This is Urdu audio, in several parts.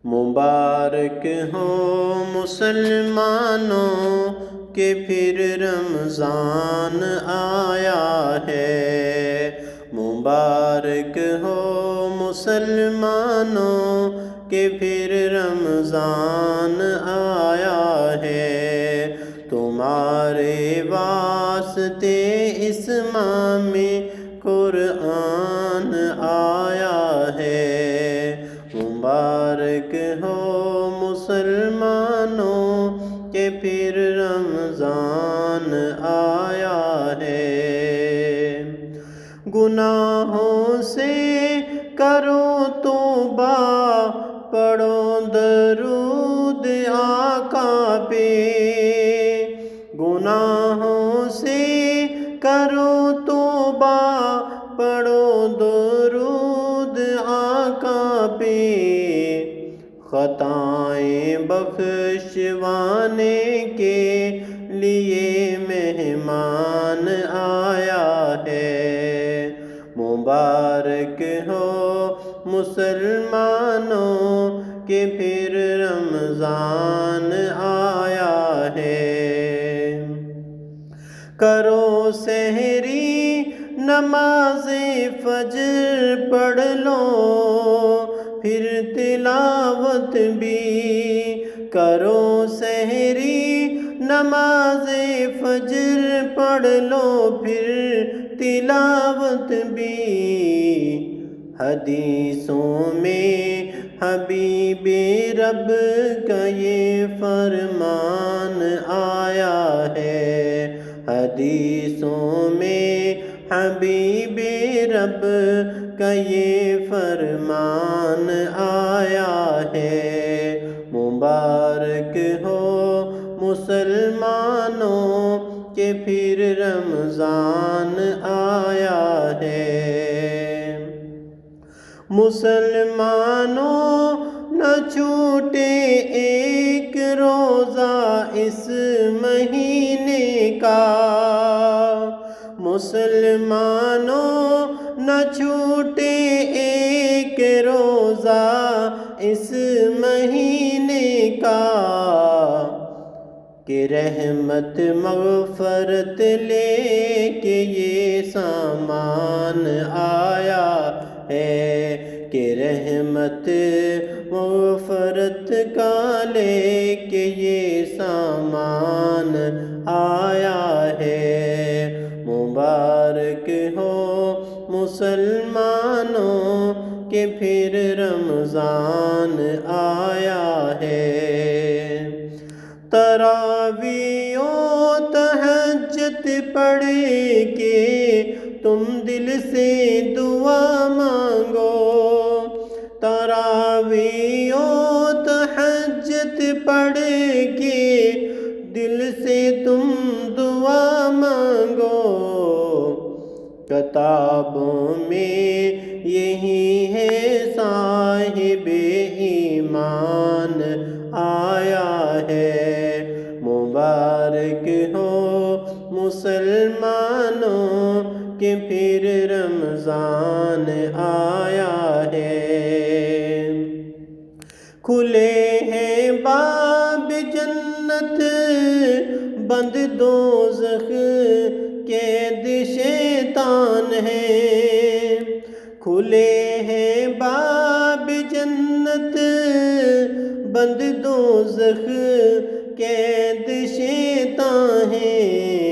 مبارک ہو مسلمانوں کہ پھر رمضان آیا ہے۔ مبارک ہو مسلمانوں کہ پھر رمضان آیا ہے۔ تمہارے واسطے اس ماہ میں قرآن آیا ہے۔ مبارک ہو مسلمانوں کہ پھر رمضان آیا ہے۔ گناہوں سے کرو توبہ، پڑھو درود آقا پہ۔ گناہوں سے کرو توبہ، پڑھو درود آقا پہ۔ خطائیں بخشوانے کے لیے مہمان آیا ہے۔ مبارک ہو مسلمانوں کہ پھر رمضان آیا ہے۔ کرو سحری نماز فجر پڑھ لو، پھر تلاوت بھی کرو۔ سحری نماز فجر پڑھ لو، پھر تلاوت بھی۔ حدیثوں میں حبیب رب کا یہ فرمان آیا ہے۔ حدیثوں میں حبیب رب کا یہ فرمان آیا ہے۔ مبارک ہو مسلمانوں کہ پھر رمضان آیا ہے۔ مسلمانوں نہ چھوٹے ایک روزہ اس مہینے کا۔ مسلمانوں نہ چھوٹے ایک روزہ اس مہینے کا، کہ رحمت مغفرت لے کے یہ سامان آیا ہے۔ کہ رحمت مغفرت کا لے کے یہ سامان آیا ہے۔ مبارک ہو مسلمانوں کہ پھر رمضان آیا ہے۔ تراویح و تہجد پڑھ کے تم دل سے دعا مانگو۔ تراویح و تہجد پڑھ کے دل سے تم دعا مانگو۔ کتابوں میں یہی ہے صاحب ایمان آیا ہے۔ مبارک ہو مسلمانوں کہ پھر رمضان آیا ہے۔ کھلے ہیں باب جنت، بند دوزخ قید شیطان ہے۔ کھلے ہیں باب جنت، بند دوزخ قید شیطان ہے۔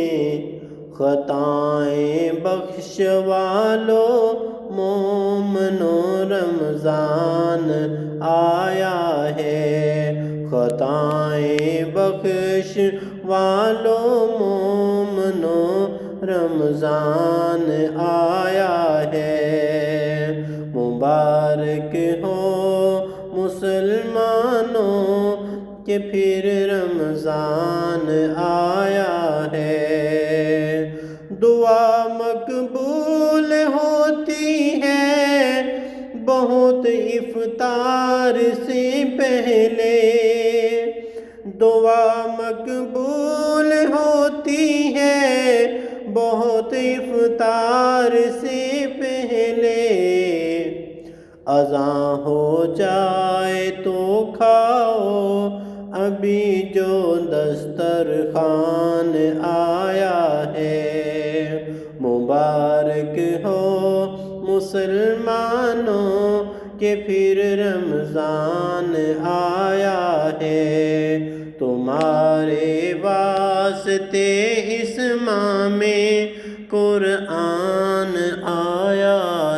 خطائیں بخشوا لو مومنو رمضان آیا ہے۔ خطائیں بخشوا لو مومنو رمضان آیا ہے۔ مبارک ہو مسلمانوں کہ پھر رمضان آیا ہے۔ دعا مقبول ہوتی ہے بہت افطار سے پہلے۔ دعا مقبول ہوتی ہے بہت افطار سے پہلے۔ اذان ہو جائے تو کھاؤ، ابھی جو دسترخوان آیا ہے۔ مبارک ہو مسلمانوں کہ پھر رمضان آیا ہے، تمہارے واسطے اس ماہ میں قرآن آیا